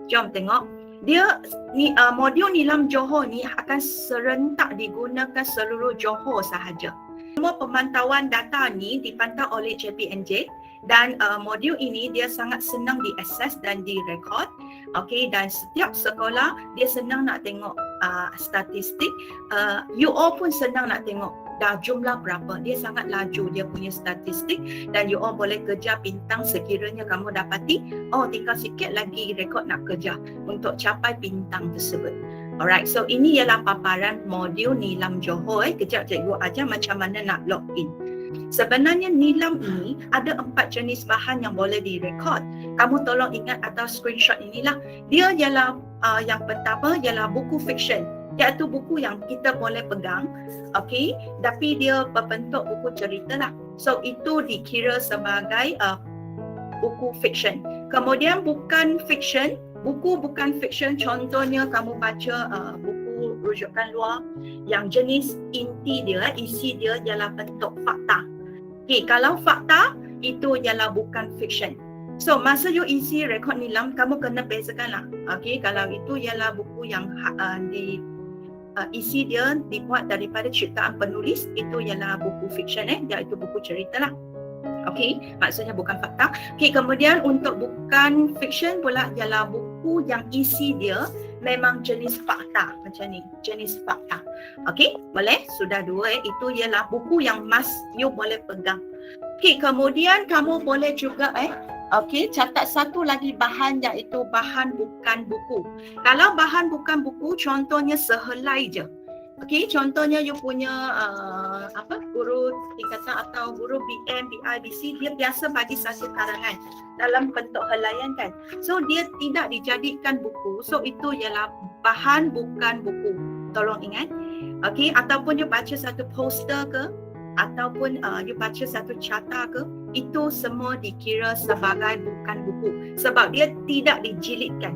Jom tengok. Dia ni modul Nilam Johor ni akan serentak digunakan seluruh Johor sahaja. Semua pemantauan data ni dipantau oleh JPNJ dan modul ini dia sangat senang diakses dan direkod. Okey, dan setiap sekolah dia senang nak tengok statistik. UO pun senang nak tengok dah jumlah berapa. Dia sangat laju dia punya statistik dan you all boleh kejar bintang sekiranya kamu dapati tinggal sikit lagi rekod nak kejar untuk capai bintang tersebut. Alright, so ini ialah paparan modul Nilam Johor. Kejap cikgu ajar macam mana nak login. Sebenarnya Nilam ini ada 4 jenis bahan yang boleh direkod. Kamu tolong ingat atau screenshot inilah. Dia ialah yang pertama ialah buku fiction, iaitu buku yang kita boleh pegang, okey, tapi dia berbentuk buku cerita lah. So itu dikira sebagai buku fiction. Kemudian bukan fiction, buku bukan fiction, contohnya kamu baca buku rujukan luar yang jenis inti dia, isi dia ialah bentuk fakta. Okey, kalau fakta itu ialah bukan fiction. So masa you isi rekod Nilam, kamu kena bezakan lah. Okey, kalau itu ialah buku yang isi dia dibuat daripada ciptaan penulis, itu ialah buku fiction, iaitu buku cerita lah. Okey, maksudnya bukan fakta. Okey, kemudian untuk bukan fiction pula ialah buku yang isi dia memang jenis fakta, macam ni, jenis fakta. Okey, boleh? Sudah 2. Itu ialah buku yang you boleh pegang. Okey, kemudian kamu boleh juga okey, catat satu lagi bahan, iaitu bahan bukan buku. Kalau bahan bukan buku, contohnya sehelai je. Okey, contohnya you punya guru tingkatan atau guru BM, BI, BC, dia biasa bagi satu karangan dalam bentuk helaian kan. So dia tidak dijadikan buku. So itu ialah bahan bukan buku. Tolong ingat. Okey, ataupun you baca satu poster ke, ataupun you baca satu carta ke, itu semua dikira sebagai bukan buku sebab dia tidak dijilidkan.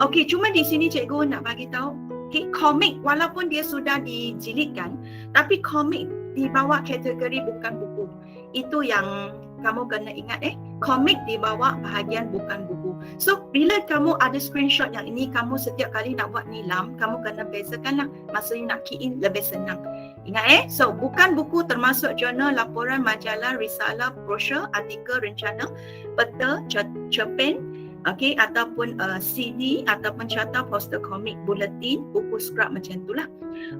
Okey, cuma di sini cikgu nak bagi tahu, okay, komik walaupun dia sudah dijilidkan, tapi komik di bawah kategori bukan buku. Itu yang kamu kena ingat komik di bawah bahagian bukan buku. So bila kamu ada screenshot yang ini, kamu setiap kali nak buat Nilam, kamu kena bezakan lah. Masa you nak key in lebih senang. Ingat so bukan buku termasuk jurnal, laporan, majalah, risalah, brosur, artikel, rencana, peta, cerpen, okey, ataupun CD, ataupun carta, poster, komik, buletin, buku scrap macam itulah.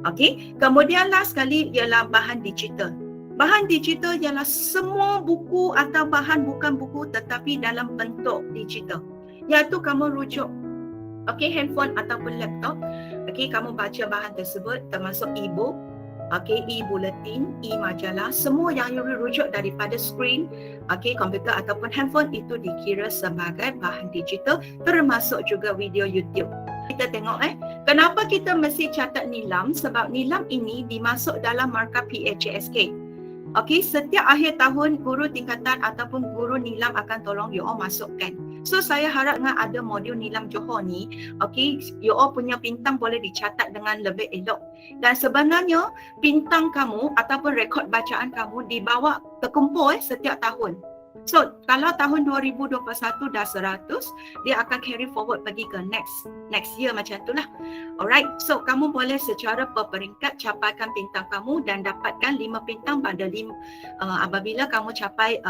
Okey, kemudian last sekali ialah bahan digital. Bahan digital ialah semua buku atau bahan bukan buku tetapi dalam bentuk digital. Iaitu kamu rujuk handphone ataupun laptop. Okey, kamu baca bahan tersebut termasuk e-book, e-bulletin, e-majalah, semua yang you rujuk daripada screen, komputer ataupun handphone itu dikira sebagai bahan digital, termasuk juga video YouTube. Kita tengok kenapa kita mesti catat Nilam, sebab Nilam ini dimasuk dalam markah PHJSK. Okey, setiap akhir tahun guru tingkatan ataupun guru Nilam akan tolong you all masukkan. So saya harap dengan ada modul Nilam Johor ni, okey, you all punya bintang boleh dicatat dengan lebih elok. Dan sebenarnya bintang kamu ataupun rekod bacaan kamu dibawa terkumpul setiap tahun. So kalau tahun 2021 dah 100, dia akan carry forward pergi ke next year macam itulah. Alright, so kamu boleh secara berperingkat capaikan bintang kamu dan dapatkan 5 bintang pada apabila kamu capai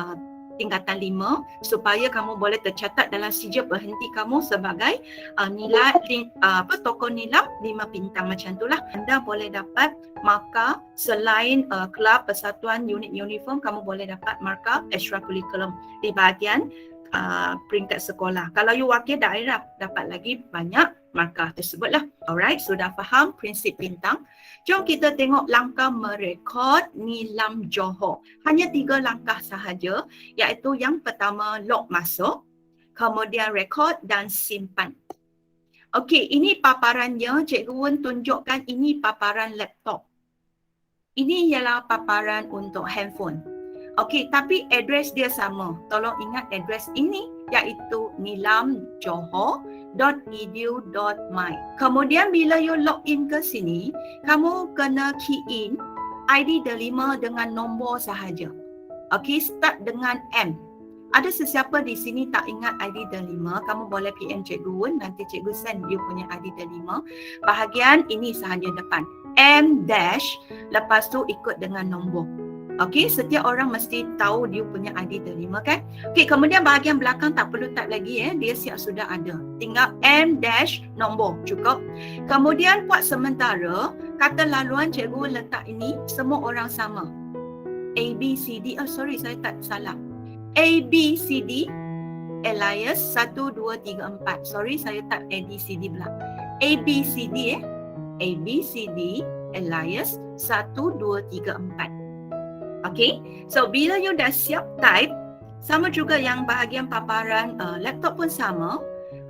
tingkatan 5, supaya kamu boleh tercatat dalam sijil berhenti kamu sebagai tokoh Nilam 5 bintang macam itulah. Anda boleh dapat markah selain kelab, persatuan, unit uniform, kamu boleh dapat markah extracurriculum di bahagian peringkat sekolah. Kalau you wakil daerah, dapat lagi banyak markah tersebutlah. Alright, sudah faham prinsip bintang? Jom kita tengok langkah merekod Nilam Johor. Hanya 3 langkah sahaja, iaitu yang pertama log masuk, kemudian rekod dan simpan. Okey, ini paparannya. Cikgu Wen tunjukkan ini paparan laptop. Ini ialah paparan untuk handphone. Okey, tapi address dia sama. Tolong ingat address ini, iaitu nilamjohor.edu.my. Kemudian bila you login ke sini, kamu kena key in ID delima dengan nombor sahaja. Okey, start dengan M. Ada sesiapa di sini tak ingat ID delima, kamu boleh PM Cikgu Wen, nanti Cikgu send dia punya ID delima. Bahagian ini sahaja depan. M dash, lepas tu ikut dengan nombor. Okey, setiap orang mesti tahu dia punya ID delima kan? Okey, kemudian bahagian belakang tak perlu type lagi dia siap sudah ada. Tinggal M dash nombor, cukup. Kemudian buat sementara, kata laluan Cikgu letak ini semua orang sama. A, B, C, D. Sorry, saya tak salah. A, B, C, D, alias 1, 2, 3, 4. Sorry, saya tak A, B, C, D pula. A, B, C, D A, B, C, D, alias 1, 2, 3, 4. Okay, so bila you dah siap type, sama juga yang bahagian paparan laptop pun sama.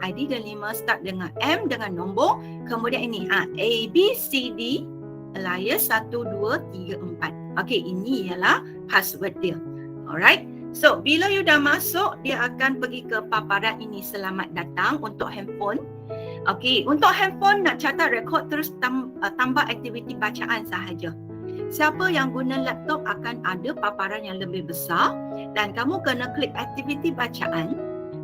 ID delima start dengan M dengan nombor, kemudian ini A, B, C, D, alias 1, 2, 3, 4. Okay, ini ialah password dia. Alright, so bila you dah masuk, dia akan pergi ke paparan ini, selamat datang untuk handphone. Okay, untuk handphone nak catat rekod terus tambah aktiviti bacaan sahaja. Siapa yang guna laptop akan ada paparan yang lebih besar dan kamu kena klik aktiviti bacaan,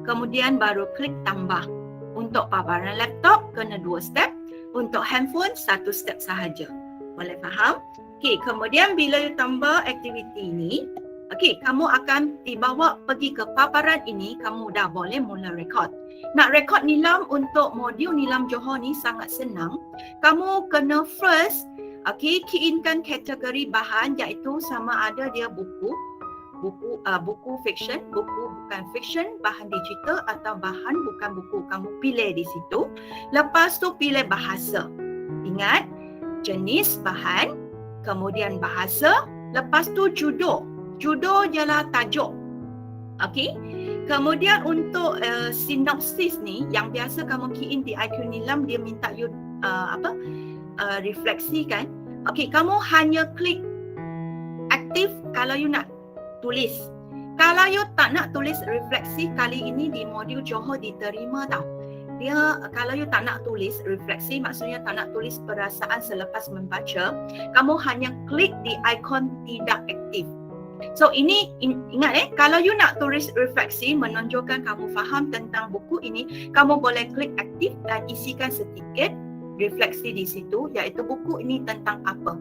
kemudian baru klik tambah. Untuk paparan laptop kena 2 step, untuk handphone 1 step sahaja. Boleh faham? Okey, kemudian bila you tambah aktiviti ini, okey, kamu akan dibawa pergi ke paparan ini, kamu dah boleh mula rekod. Nak rekod nilam untuk modul Nilam Johor ni sangat senang. Kamu kena first key inkan kategori bahan, iaitu sama ada dia buku fiction, buku bukan fiction, bahan digital atau bahan bukan buku. Kamu pilih di situ. Lepas tu pilih bahasa. Ingat, jenis bahan, kemudian bahasa, lepas tu judul. Judul ialah tajuk. Okey. Kemudian untuk sinopsis ni yang biasa kamu key in di IQ Nilam, dia minta you refleksi kan. Okey, kamu hanya klik aktif kalau you nak tulis. Kalau you tak nak tulis refleksi, kali ini di modul Johor diterima tau. Dia kalau you tak nak tulis refleksi, maksudnya tak nak tulis perasaan selepas membaca, kamu hanya klik di ikon tidak aktif. So ini ingat kalau you nak tulis refleksi menunjukkan kamu faham tentang buku ini, kamu boleh klik aktif dan isikan sedikit refleksi di situ, iaitu buku ini tentang apa.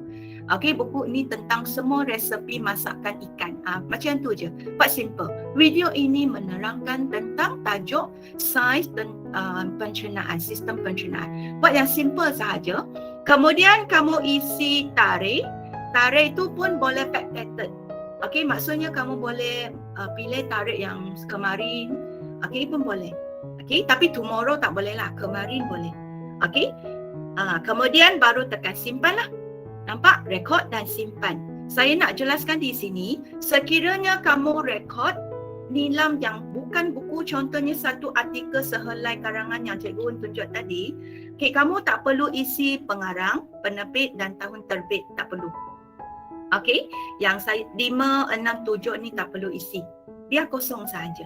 Okey, buku ini tentang semua resepi masakan ikan. Macam tu je. Quite simple. Video ini menerangkan tentang tajuk saiz dan pencernaan, sistem pencernaan. Buat yang simple sahaja. Kemudian kamu isi tarikh. Tarikh itu pun boleh backdated. Okey, maksudnya kamu boleh pilih tarikh yang kemarin. Okey, pun boleh. Okey, tapi tomorrow tak boleh lah. Kemarin boleh. Okey. Kemudian baru tekan simpan lah. Nampak? Rekod dan simpan. Saya nak jelaskan di sini, sekiranya kamu rekod nilam yang bukan buku, contohnya satu artikel sehelai karangan yang Cikgu tunjuk tadi, kamu tak perlu isi pengarang, penerbit dan tahun terbit, tak perlu. Okey, yang saya 5, 6, 7 ni tak perlu isi. Dia kosong saja.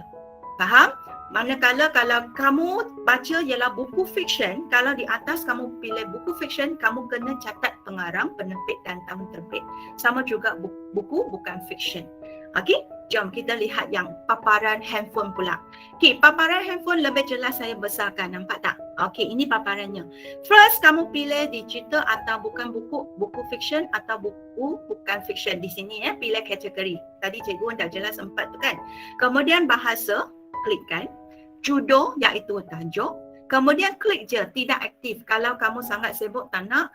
Faham? Manakala kalau kamu baca ialah buku fiksyen, kalau di atas kamu pilih buku fiksyen, kamu kena catat pengarang, penerbit dan tahun terbit. Sama juga buku bukan fiksyen. Okey, jom kita lihat yang paparan handphone pula. Okey, paparan handphone lebih jelas saya besarkan, nampak tak? Okey, ini paparannya. First, kamu pilih digital atau bukan buku, buku fiksyen atau buku bukan fiksyen. Di sini pilih kategori. Tadi Cikgu dah jelas 4 tu kan. Kemudian bahasa, klikkan. Judul iaitu tajuk. Kemudian klik je tidak aktif. Kalau kamu sangat sibuk tak nak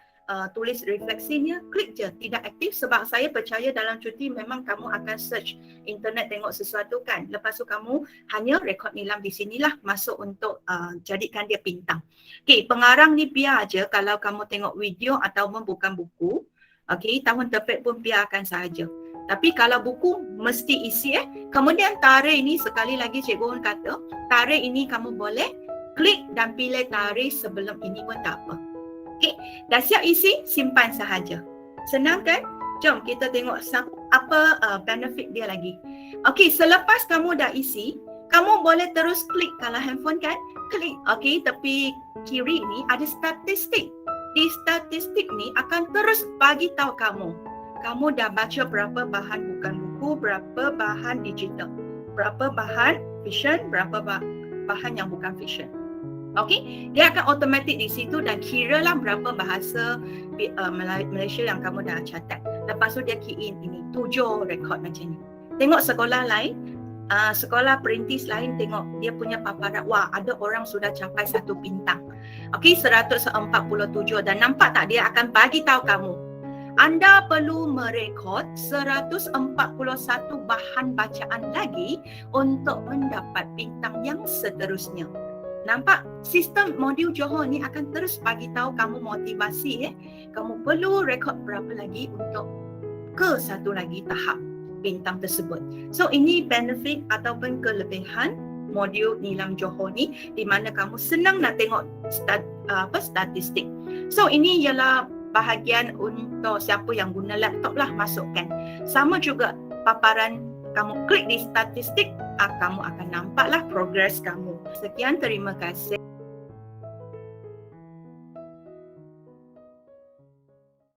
tulis refleksinya, klik je tidak aktif, sebab saya percaya dalam cuti memang kamu akan search internet tengok sesuatu kan. Lepas tu kamu hanya rekod nilam di sinilah, masuk untuk jadikan dia bintang. Okey, pengarang ni biar je kalau kamu tengok video ataupun bukan buku. Okey, tahun terbit pun biarkan sahaja. Tapi kalau buku mesti isi Kemudian tarikh ini sekali lagi Cikgu kata, tarikh ini kamu boleh klik dan pilih tarikh sebelum ini pun tak apa. Okey, dah siap isi, simpan sahaja. Senang kan? Jom kita tengok apa benefit dia lagi. Okey, selepas kamu dah isi, kamu boleh terus klik kalau handphone kan? Klik. Okey, tepi kiri ni ada statistik. Di statistik ni akan terus bagi tahu kamu dah baca berapa bahan bukan buku, berapa bahan digital, berapa bahan fiction, berapa bahan yang bukan fiction. Okey, dia akan automatic di situ dan kiralah berapa bahasa Malaysia yang kamu dah catat. Lepas tu dia key in ini 7 rekod macam ni. Tengok sekolah lain, sekolah perintis lain, tengok dia punya paparan, wah ada orang sudah capai 1 bintang. Okey, 147 dan nampak tak dia akan bagi tahu kamu anda perlu merekod 141 bahan bacaan lagi untuk mendapat bintang yang seterusnya. Nampak? Sistem modul Johor ni akan terus bagi tahu kamu motivasi. Kamu perlu rekod berapa lagi untuk ke satu lagi tahap bintang tersebut. So ini benefit ataupun kelebihan modul Nilam Johor ni, di mana kamu senang nak tengok statistik. So ini ialah bahagian untuk siapa yang guna laptop lah, masukkan. Sama juga paparan, kamu klik di statistik, kamu akan nampaklah progres kamu. Sekian, terima kasih.